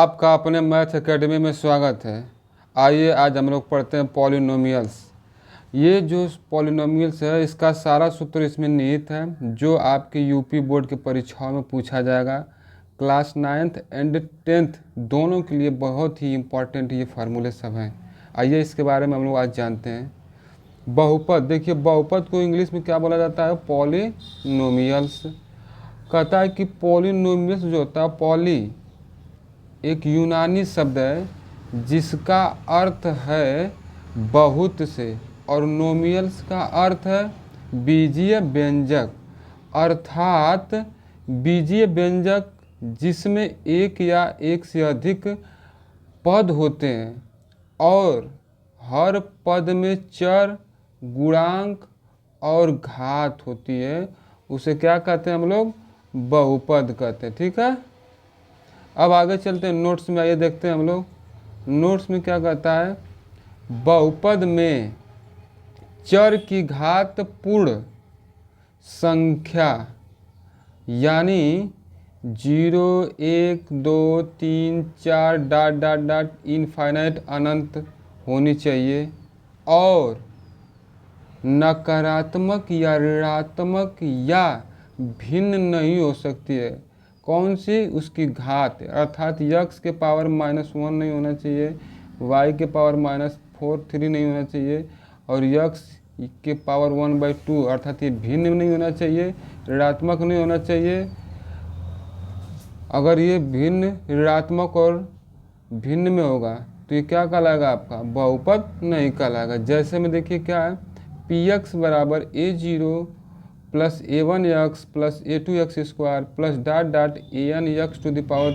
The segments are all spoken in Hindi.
आपका अपने मैथ एकेडमी में स्वागत है। आइए आज हम लोग पढ़ते हैं पॉलिनोमियल्स। ये जो पॉलिनोमियल्स है इसका सारा सूत्र इसमें निहित है, जो आपके यूपी बोर्ड की परीक्षाओं में पूछा जाएगा। क्लास 9th एंड 10th दोनों के लिए बहुत ही इम्पोर्टेंट ये फार्मूले सब हैं। आइए इसके बारे में हम लोग आज जानते हैं। बहुपद, देखिए बहुपद को इंग्लिश में क्या बोला जाता है? पॉलिनोमियल्स। कहता है कि पॉलिनोमियल्स जो होता है, पॉली एक यूनानी शब्द है जिसका अर्थ है बहुत से, और नोमियल्स का अर्थ है बीजीय व्यंजक, अर्थात बीजीय व्यंजक जिसमें एक या एक से अधिक पद होते हैं और हर पद में चर, गुणांक और घात होती है, उसे क्या कहते हैं हम लोग? बहुपद कहते हैं। ठीक है, अब आगे चलते हैं नोट्स में। आइए देखते हैं हम लोग नोट्स में क्या कहता है। बहुपद में चर की घात पूर्ण संख्या यानी 0, 1, 2, 3, 4 डॉट डॉट डॉट इनफाइनाइट अनंत होनी चाहिए, और नकारात्मक या ऋणात्मक या भिन्न नहीं हो सकती है। कौन सी? उसकी घात, अर्थात x के पावर -1 नहीं होना चाहिए, y के पावर -4 नहीं होना चाहिए, और x के पावर 1/2 अर्थात ये भिन्न नहीं होना चाहिए, ऋणात्मक नहीं होना चाहिए। अगर ये भिन्न, ऋणात्मक और भिन्न में होगा तो ये क्या कहलाएगा? आपका बहुपद नहीं कहलाएगा। जैसे में देखिए क्या है, px बराबर a0 plus a1x plus a2x square plus dot dot an x to the power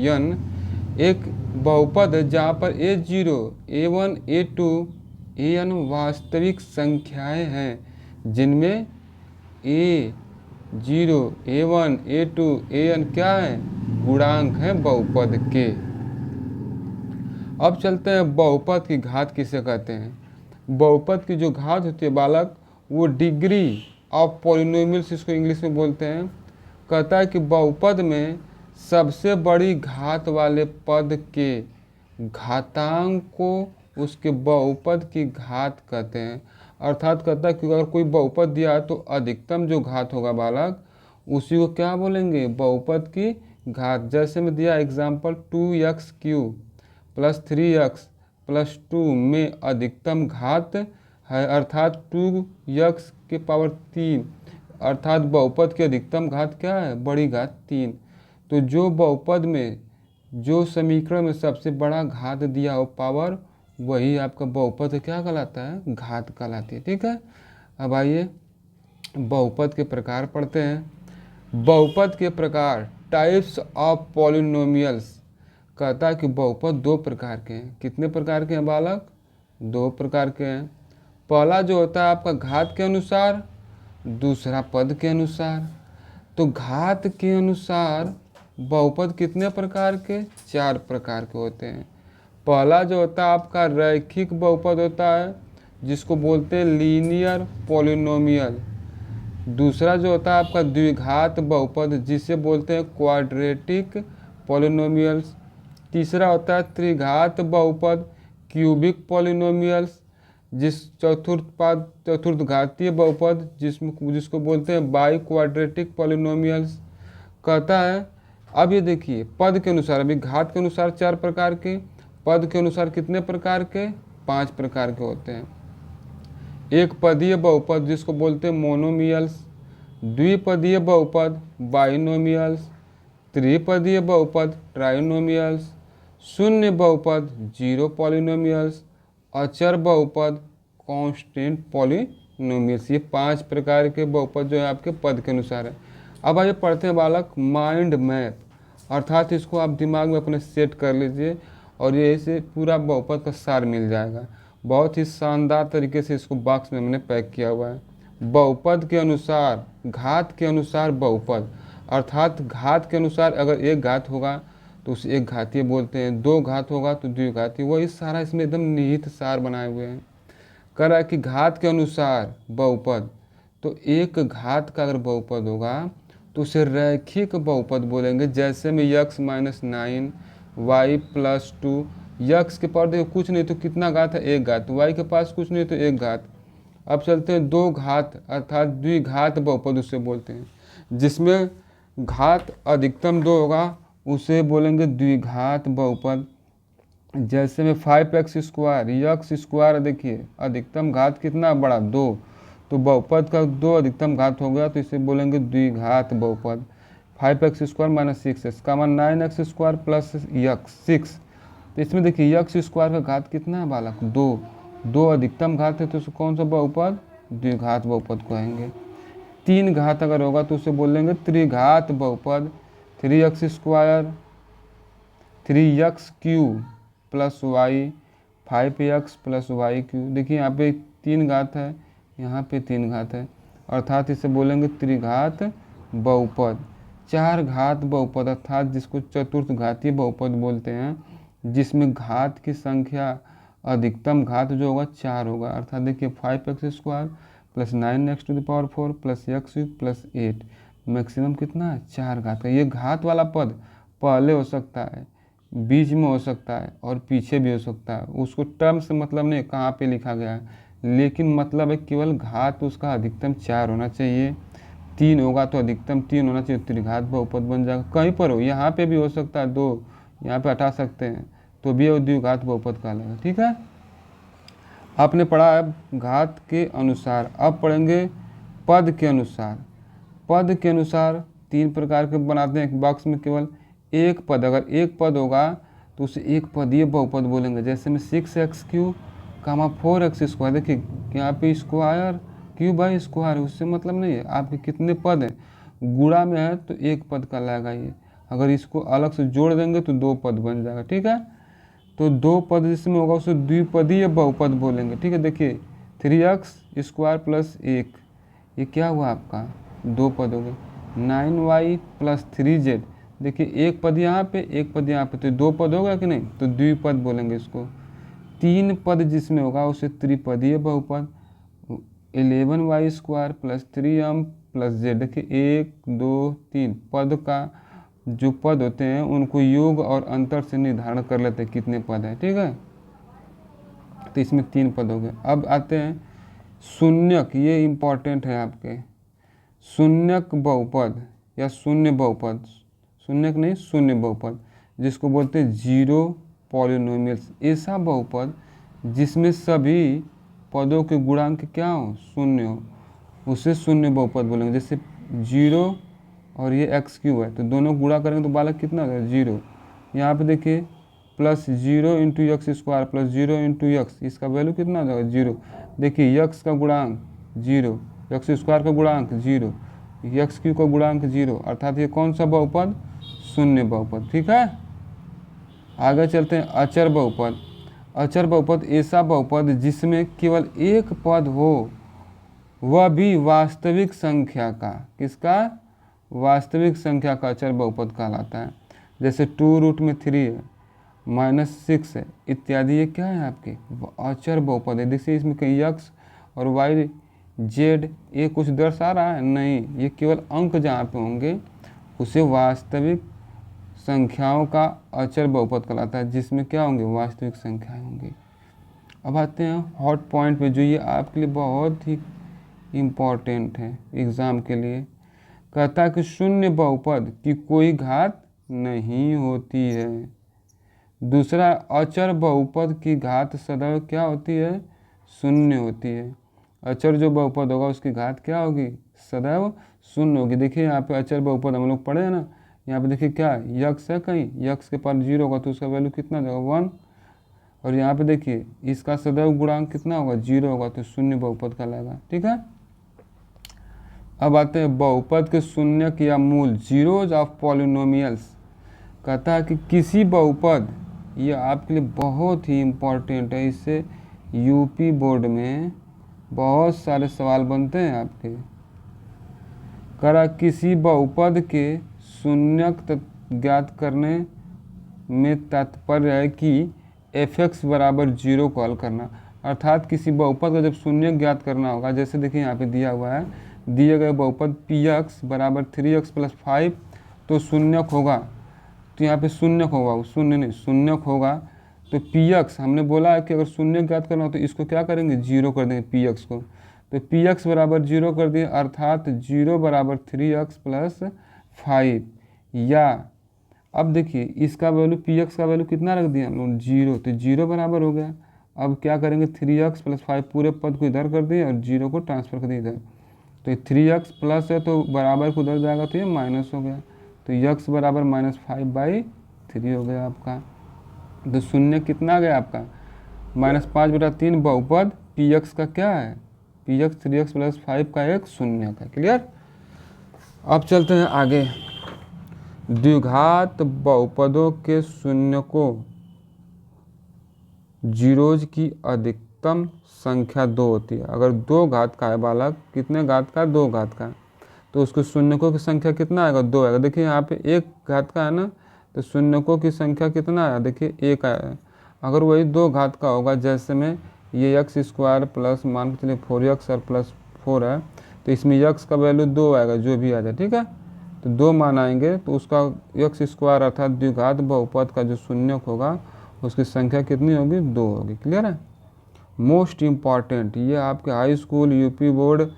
n एक बहुपद है जहाँ पर a0, a1, a2, an वास्तविक संख्याएं हैं, जिनमें a0, a1, a2, an क्या है? गुणांक हैं बहुपद के। अब चलते हैं बहुपद की घात किसे कहते हैं। बहुपद की जो घात होती है बालक, वो डिग्री ऑफ पॉलिनोमियल्स इसको इंग्लिश में बोलते हैं। कहता है कि बहुपद में सबसे बड़ी घात वाले पद के घातांक को उसके बहुपद की घात कहते हैं। अर्थात कहता है कि अगर कोई बहुपद दिया है तो अधिकतम जो घात होगा बालक, उसी को क्या बोलेंगे? बहुपद की घात। जैसे में दिया example 2x³ plus 3x plus 2 में अधिकतम घात है, अर्थात 2x के पावर 3, अर्थात बहुपद की अधिकतम घात क्या है? बड़ी घात 3। तो जो बहुपद में, जो समीकरण में सबसे बड़ा घात दिया हो पावर, वही आपका बहुपद क्या कहलाता है? घात कहलाती है। ठीक है, अब आइए बहुपद के प्रकार पढ़ते हैं। बहुपद के प्रकार, टाइप्स ऑफ पॉलिनोमियल्स। कहता है कि बहुपद दो प्रकार के हैं। कितने प्रकार के हैं बालक? दो प्रकार के हैं। पहला जो होता है आपका घात के अनुसार, दूसरा पद के अनुसार। तो घात के अनुसार बहुपद कितने प्रकार के? 4 प्रकार के होते हैं। पहला जो होता है आपका रैखिक बहुपद होता है, जिसको बोलते हैं लीनियर पॉलिनोमियल। दूसरा जो होता है आपका द्विघात बहुपद, जिसे बोलते हैं क्वाड्रेटिक पॉलिनोमियल्स। तीसरा होता है त्रिघात बहुपद, क्यूबिक पॉलिनोमियल्स। चतुर्थ घातीय बहुपद जिसको बोलते हैं बाई क्वाड्रेटिक पॉलिनोमियल्स। कहता है, अब ये देखिए पद के अनुसार, अभी घात के अनुसार 4 प्रकार के, पद के अनुसार कितने प्रकार के? 5 प्रकार के होते हैं। एक पदीय बहुपद जिसको बोलते हैं मोनोमियल्स, द्विपदीय बहुपद बाइनोमियल्स, त्रिपदीय बहुपद ट्राइनोमियल्स, शून्य बहुपद जीरो पॉलिनोमियल्स, अचर बहुपद कांस्टेंट पॉलिनोमियल्स। ये 5 प्रकार के बहुपद जो है आपके पद के अनुसार है। अब आइए पढ़ते हैं बालक माइंड मैप, अर्थात इसको आप दिमाग में अपने सेट कर लीजिए और ये इसे पूरा बहुपद का सार मिल जाएगा। बहुत ही शानदार तरीके से इसको बॉक्स में हमने पैक किया हुआ है। बहुपद के अनुसार, घात के अनुसार बहुपद, अर्थात घात के अनुसार अगर एक घात होगा तो उसे एक घातीय बोलते हैं, 2 घात होगा तो द्विघातीय। वही सारा इसमें एकदम निहित सार बनाए हुए हैं। कह रहा है कि घात के अनुसार बहुपद, तो एक घात का अगर बहुपद होगा तो उसे रैखिक बहुपद बोलेंगे। जैसे में x - 9 y प्लस 2, यक्स के पावर देखो कुछ नहीं तो कितना घात है, एक घात, y के पास कुछ नहीं तो एक घात। अब चलते हैं दो घात अर्थात द्विघात बहुपद उसे बोलते हैं, जिसमें घात अधिकतम 2 होगा उसे बोलेंगे द्विघात बहुपद। जैसे में 5x स्क्वायर, यक्स स्क्वायर देखिए अधिकतम घात कितना बड़ा 2, तो बहुपद का 2 अधिकतम घात हो गया तो इसे बोलेंगे द्विघात बहुपद। 5x स्क्वायर माइनस 6x का मान 9x स्क्वायर प्लस यक्स 6, तो इसमें देखिए यक्स स्क्वायर का घात कितना है बालक 2, 2 अधिकतम घात है तो उसे कौन सा बहुपद, द्विघात बहुपद कहेंगे। 3 घात अगर होगा तो उसे बोलेंगे त्रिघात बहुपद। 3x square 3x cube plus Y 5x plus Y cube, देखिए यहाँ पे 3 घात है यहाँ पे 3 घात है, अर्थात इसे बोलेंगे त्रिघात बहुपद। 4 घात बहुपद अर्थात जिसको चतुर्थ घातीय बहुपद बोलते हैं, जिसमें घात की संख्या अधिकतम घात जो होगा 4 होगा, अर्थात देखिए 5x square plus 9x to the power 4 plus x plus 8, maximum कितना है 4 घात का। ये घात वाला पद पहले हो सकता है, बीच में हो सकता है और पीछे भी हो सकता है, उसको टर्म से मतलब नहीं कहाँ पे लिखा गया है, लेकिन मतलब है केवल घात उसका अधिकतम 4 होना चाहिए, 3 होगा तो अधिकतम 3 होना चाहिए, त्रिघात बहुपद बन जाएगा। कहीं पर हो, यहाँ पे भी हो सकता है 2, यहाँ पे हटा सकते हैं तो भी द्विघात बहुपद कहलाएगा। ठीक है, आपने पढ़ा है घात के अनुसार, अब पढ़ेंगे पद के अनुसार। पद के अनुसार 3 प्रकार के बनाते हैं, एक बॉक्स में केवल एक पद, अगर एक पद होगा तो उसे एक पदीय बहुपद बोलेंगे। जैसे में 6x क्यूब कामा 4x स्क्वायर, देखिए यहाँ पे स्क्वायर क्यूब बाई स्क्वायर, उससे मतलब नहीं है आपके कितने पद हैं, गुणा में है तो एक पद कहलाएगा ये, अगर इसको अलग से जोड़ देंगे तो 2 पद बन जाएगा। ठीक है, तो 2 पद जिसमें होगा उसे द्विपदीय बहुपद बोलेंगे। ठीक है, देखिए 3x स्क्वायर प्लस 1, ये क्या हुआ आपका 2 पद हो गए। 9y प्लस 3z, देखिए एक पद यहाँ पे एक पद यहाँ पे, तो 2 पद होगा कि नहीं, तो द्विपद बोलेंगे इसको। 3 पद जिसमें होगा उसे त्रिपदीय बहुपद। 11y square plus 3m plus z, देखिए 1 2 3 पद का जो पद होते हैं उनको योग और अंतर से निर्धारण कर लेते हैं कितने पद हैं। ठीक है, तो इसमें 3 पद हो गए। अब आते हैं शून्यक, ये इम्पॉर्टेंट है आपके, शून्यक बहुपद या शून्य बहुपद, शून्यक नहीं शून्य बहुपद, जिसको बोलते हैं जीरो पॉलिनोमियल्स। ऐसा बहुपद जिसमें सभी पदों के गुणांक क्या हो, शून्य हो, उसे शून्य बहुपद बोलेंगे। जैसे 0 और ये x क्यूब है तो दोनों गुणा करेंगे तो बालक कितना होगा 0। यहाँ पे देखिए plus 0 into x square plus 0 into x, इसका वैल्यू कितना हो जाएगा 0। देखिए x का गुणांक 0, एक्स स्क्वायर का गुणांक 0, एक्स क्यूब का गुणांक 0, अर्थात ये कौन सा बहुपद, शून्य बहुपद। ठीक है, आगे चलते हैं अचर बहुपद। अचर बहुपद ऐसा बहुपद जिसमें केवल एक पद हो, वह भी वास्तविक संख्या का, किसका, वास्तविक संख्या का अचर बहुपद कहलाता है। जैसे 2√3 है, -6 है इत्यादि, ये क्या है आपके अचर बहुपद है। देखिए इसमें कहीं x और y z ये कुछ दर्शा रहा है नहीं, ये केवल अंक जहाँ पे होंगे उसे वास्तविक संख्याओं का अचर बहुपद कहलाता है, जिसमें क्या होंगे वास्तविक संख्याएं होंगी। अब आते हैं हॉट पॉइंट पे, जो ये आपके लिए बहुत ही इम्पोर्टेंट है एग्ज़ाम के लिए। कहता है कि शून्य बहुपद की कोई घात नहीं होती है। दूसरा, अचर बहुपद की घात सदैव क्या होती है, शून्य होती है। अचर जो बहुपद होगा उसकी घात क्या होगी, सदैव शून्य होगी। देखिए यहाँ पे अचर बहुपद हम लोग पढ़े हैं ना, यहाँ पे देखिए क्या यक्स है, कहीं यक्स के पास 0 होगा तो उसका वैल्यू कितना देगा 1, और यहाँ पे देखिए इसका सदैव गुणांक कितना होगा 0 होगा तो शून्य बहुपद कहलाएगा। ठीक है, अब आते हैं बहुपद के शून्यक या मूल, जीरोज ऑफ पॉलिनोमियल्स। कहता है कि किसी बहुपद, ये आपके लिए बहुत ही इम्पोर्टेंट है, इससे यूपी बोर्ड में बहुत सारे सवाल बनते हैं आपके। करा किसी बहुपद के शून्यक ज्ञात करने में तात्पर्य है कि f(x) बराबर 0 को हल करना, अर्थात किसी बहुपद का जब शून्यक ज्ञात करना होगा, जैसे देखिए यहाँ पे दिया हुआ है, दिए गए बहुपद px बराबर 3x प्लस 5 तो शून्यक होगा तो यहाँ पे शून्यक होगा, वो शून्य नहीं शून्यक होगा। तो पी एक्स हमने बोला है कि अगर शून्य ज्ञात करना हो तो इसको क्या करेंगे, जीरो कर देंगे पी एक्स को। तो पी एक्स बराबर जीरो कर दिए, अर्थात जीरो बराबर 3x प्लस 5। या अब देखिए इसका वैल्यू पी एक्स का वैल्यू कितना रख दिया हम लोग, जीरो, तो जीरो बराबर हो गया। अब क्या करेंगे, 3x प्लस 5 पूरे पद को इधर कर दिए और जीरो को ट्रांसफर कर दिए इधर। तो ये 3x प्लस है तो बराबर को उधर जाएगा तो ये माइनस हो गया। तो x बराबर -5/3 हो गया आपका। तो शून्य कितना आ गया आपका, -5/3 बहुपद पी एक्स का क्या है, पी एक्स 3x प्लस 5 का एक शून्य का। क्लियर। अब चलते हैं आगे। द्विघात बहुपदों के शून्य को जीरोज की अधिकतम संख्या 2 होती है। अगर 2 घात का है बालक, कितने घात का, 2 घात का, तो उसके शून्यकों की संख्या कितना आएगा, 2 आएगा। देखिए यहाँ पे 1 घात का है ना, तो शून्यकों की संख्या कितना आया, देखिए 1 आया। अगर वही 2 घात का होगा, जैसे में ये एक्स स्क्वायर प्लस मान के चलिए 4x और प्लस 4 है, तो इसमें x का वैल्यू 2 आएगा जो भी आ जाए, ठीक है। तो 2 मान आएंगे तो उसका एक्स स्क्वायर अर्थात द्विघात बहुपद का जो शून्यक होगा उसकी संख्या कितनी होगी, 2 होगी। क्लियर है। मोस्ट इम्पॉर्टेंट, ये आपके हाई स्कूल यूपी बोर्ड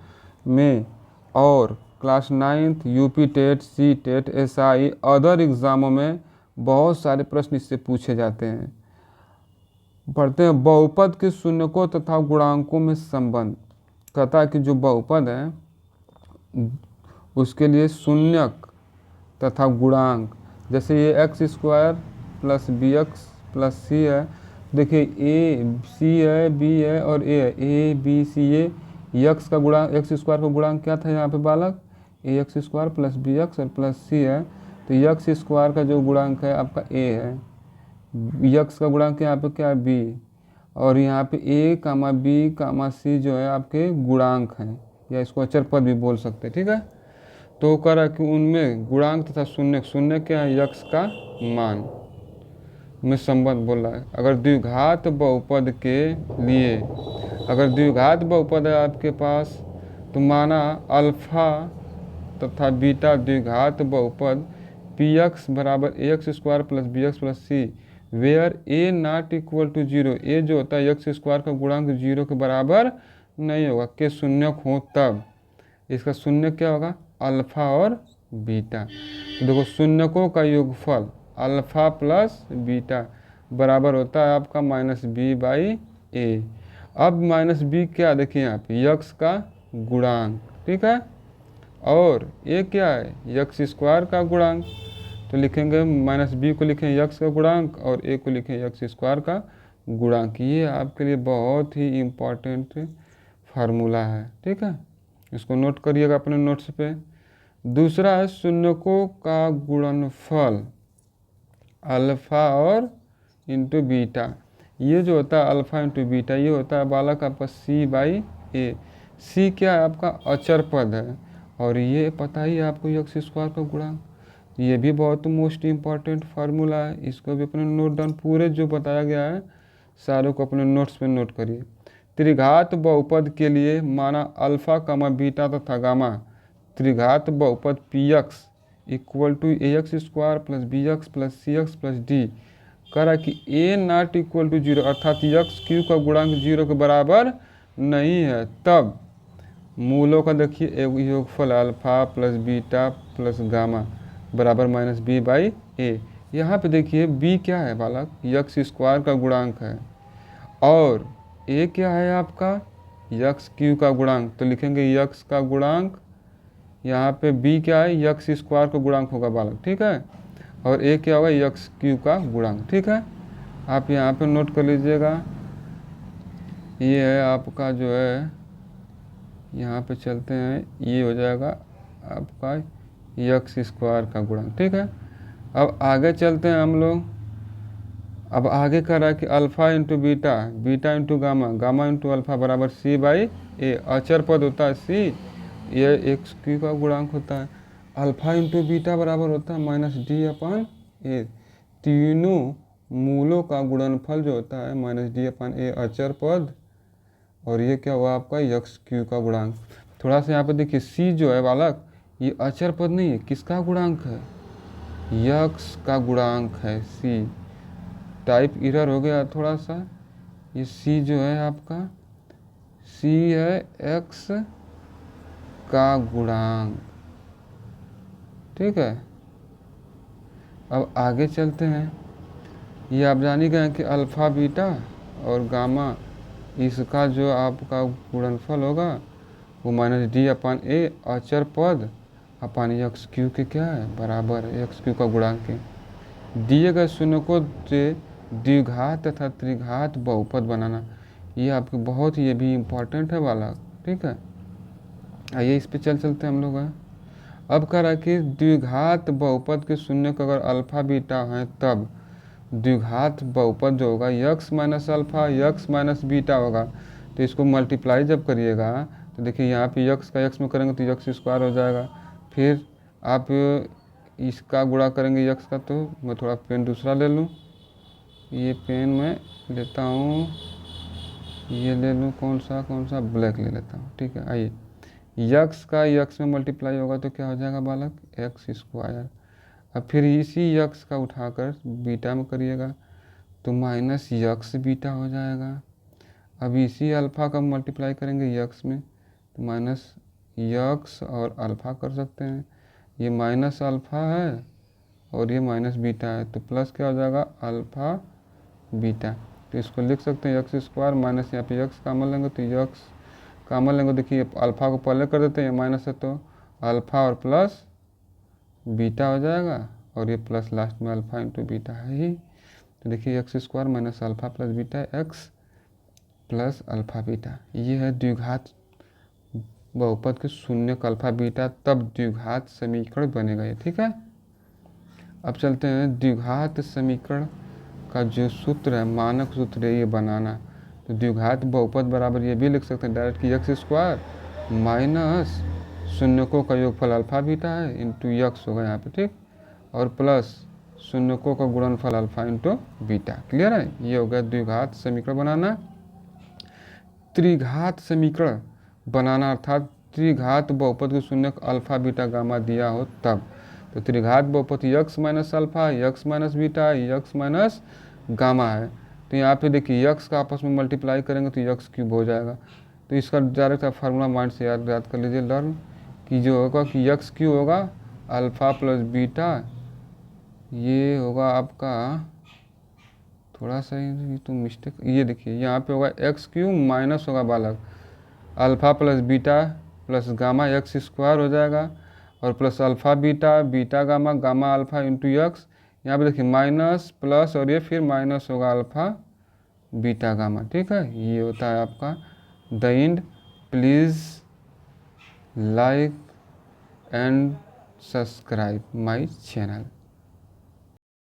में और class 9th UP TET, C TET, SI other एग्ज़ामों में बहुत सारे प्रश्न इससे पूछे जाते हैं। पढ़ते हैं बहुपद के शून्यकों तथा गुणांकों में संबंध। कहता है कि जो बहुपद है उसके लिए शून्यक तथा गुणांक, जैसे ये x square plus B x plus c है, देखिए ए सी है, बी है और ए है, A B C A, x का गुणांक, एक्स स्क्वायर का गुणांक क्या था यहाँ पे बालक, a x square plus B x और प्लस सी है। तो एक्स स्क्वायर का जो गुणांक है आपका ए है, एक्स का गुणांक यहाँ पे क्या है, बी, और यहाँ पे ए कामा बी कामा सी जो है आपके गुणांक हैं, या इसको अचर पद भी बोल सकते हैं, ठीक है। तो करा कि उनमें गुणांक तथा शून्य, शून्य क्या है, यक्स का मान में संबंध बोल रहा है। अगर द्विघात बहुपद के लिए, अगर द्विघात बहुपद है आपके पास, तो माना अल्फा तथा बीटा द्विघात बहुपद पी एक्स बराबर a x square plus B x plus c, where a not equal to zero, a जो होता है एक्स स्क्वायर का गुणांक 0 के बराबर नहीं होगा, के शून्यक हो तब इसका शून्य क्या होगा, अल्फा और बीटा। तो देखो शून्यकों का योगफल अल्फा प्लस बीटा बराबर होता है आपका -b/a। अब -b क्या, देखिए यहाँ पे यक्स का गुणांक, ठीक है, और ये क्या है, यक्स स्क्वायर का गुणांक। तो लिखेंगे -b को लिखें यक्स का गुणांक और a को लिखें यक्स स्क्वायर का गुणांक। ये आपके लिए बहुत ही इम्पोर्टेंट फार्मूला है, ठीक है, इसको नोट करिएगा अपने नोट्स पे। दूसरा है शून्यकों का गुणनफल अल्फ़ा और इंटू बीटा। ये जो होता है अल्फ़ा इंटू बीटा, ये होता है बालक आपका c/a। c क्या है आपका अचर पद है, और ये पता ही है आपको एक्स स्क्वायर का गुणांक। ये भी बहुत मोस्ट इम्पॉर्टेंट फार्मूला है, इसको भी अपने नोट डाउन, पूरे जो बताया गया है सारों को अपने नोट्स पे नोट करिए। त्रिघात बहुपद के लिए माना अल्फ़ा कामा बीटा तथा गामा त्रिघात बहुपद P X equal to A x square plus B x plus C X plus D, करा कि A not equal to zero, अर्थात एक्स क्यू का गुणांक 0 के बराबर नहीं है, तब मूलों का देखिए योगफल alpha plus beta plus gamma बराबर -b/a। यहाँ पे देखिए b क्या है बालक, यक्स स्क्वायर का गुणांक है, और a क्या है आपका यक्स क्यू का गुणांक। तो लिखेंगे यक्स का गुणांक, यहाँ पे b क्या है, यक्स स्क्वायर का गुणांक होगा बालक, ठीक है, और a क्या होगा, यक्स क्यू का गुणांक, ठीक है। आप यहाँ पे नोट कर लीजिएगा। ये है आपका जो है, यहाँ पे चलते हैं, ये हो जाएगा आपका यक्स स्क्वायर का गुणांक, ठीक है। अब आगे चलते हैं हम लोग। अब आगे कर रहा है कि alpha into beta, beta into gamma, gamma into alpha बराबर c/a। अचर पद होता है c, ये एक्स क्यू का गुणांक होता है। अल्फ़ा इंटू बीटा बराबर होता है -d/a। तीनों मूलों का गुणनफल जो होता है -d/a अचर पद, और ये क्या हुआ आपका यक्स क्यू का गुणांक। थोड़ा सा यहाँ पर देखिए c जो है बालक, ये अचर पद नहीं है, किसका गुणांक है, यक्स का गुणांक है सी। टाइप एरर हो गया थोड़ा सा। ये सी जो है आपका, सी है एक्स का गुणांक। ठीक है, अब आगे चलते हैं। ये आप जान ही गए हैं कि अल्फ़ा बीटा और गामा, इसका जो आपका गुणनफल होगा वो माइनस डी अपान ए अचर पद अपान एक्स क्यू के क्या है बराबर है, एक्स क्यू का गुणांक है। दिए गए शून्यकों से द्विघात तथा त्रिघात बहुपद बनाना, ये आपके बहुत ही, ये भी इम्पोर्टेंट है वाला। ठीक है, आइए इस पे चलते हैं हम लोग। अब कह रहा है कि द्विघात बहुपद के शून्य को अगर अल्फ़ा बीटा है तब द्विघात बहुपद जो होगा x minus alpha x minus beta होगा। तो इसको मल्टीप्लाई जब करिएगा तो देखिए यहाँ पे यक्स का यक्स में करेंगे तो यक्स स्क्वायर हो जाएगा। फिर आप इसका गुणा करेंगे यक्स का, तो मैं थोड़ा पेन दूसरा ले लूँ। ये पेन मैं लेता हूँ, ये ले लूँ कौन सा ब्लैक ले लेता हूँ। ठीक है, आइए यक्स का यक्स में मल्टीप्लाई होगा तो क्या हो जाएगा बालक, एक्स स्क्वायर। अब फिर इसी यक्स का उठाकर बीटा में करिएगा तो माइनस यक्स बीटा हो जाएगा। अब इसी अल्फ़ा का मल्टीप्लाई करेंगे यक्स में तो माइनस यक्स और अल्फ़ा कर सकते हैं। ये माइनस अल्फ़ा है और ये माइनस बीटा है तो प्लस क्या हो जाएगा अल्फ़ा बीटा। तो इसको लिख सकते हैं एक्स स्क्वायर माइनस यहाँ पे यक्स कामन लेंगे तो यक्स कामन लेंगे। देखिए अल्फ़ा को पहले कर देते हैं, ये माइनस है तो अल्फ़ा और प्लस बीटा हो जाएगा और ये प्लस लास्ट में अल्फ़ा इंटू बीटा है ही। तो देखिए x square minus alpha plus beta x plus alpha beta, ये है द्विघात बहुपद के शून्य का अल्फ़ा बीटा, तब द्विघात समीकरण बनेगा ये। ठीक है, अब चलते हैं द्विघात समीकरण का जो सूत्र है, मानक सूत्र है ये बनाना। तो द्विघात बहुपद बराबर ये भी लिख सकते हैं डायरेक्ट कि एक्स स्क्वायर माइनस शून्यकों का योगफल अल्फ़ा बीटा है इंटू यक्स होगा यहाँ पे। ठीक, और प्लस शून्यकों का गुणनफल अल्फ़ा इंटू बीटा। क्लियर है, ये हो गया द्विघात समीकरण बनाना। त्रिघात समीकरण बनाना अर्थात त्रिघात बहुपद के शून्य अल्फ़ा बीटा गामा दिया हो तब। तो त्रिघात बहुपद x minus alpha x minus beta x minus gamma है। तो यहाँ पे देखिए यक्स का आपस में मल्टीप्लाई करेंगे तो यक्स क्यूब हो जाएगा। तो इसका डायरेक्ट फार्मूला माइंड से याद कर लीजिए लर्न कि जो होगा कि यक्स क्यू होगा अल्फ़ा प्लस बीटा, ये होगा आपका थोड़ा सा ये तो मिस्टेक, ये देखिए यहाँ पे होगा एक्स क्यू माइनस होगा बालक alpha plus beta plus gamma x square हो जाएगा और plus alpha beta beta gamma gamma alpha into x. यहाँ पे देखिए माइनस प्लस और ये फिर माइनस होगा अल्फ़ा बीटा गामा। ठीक है, ये होता है आपका the end. Please like and subscribe my channel.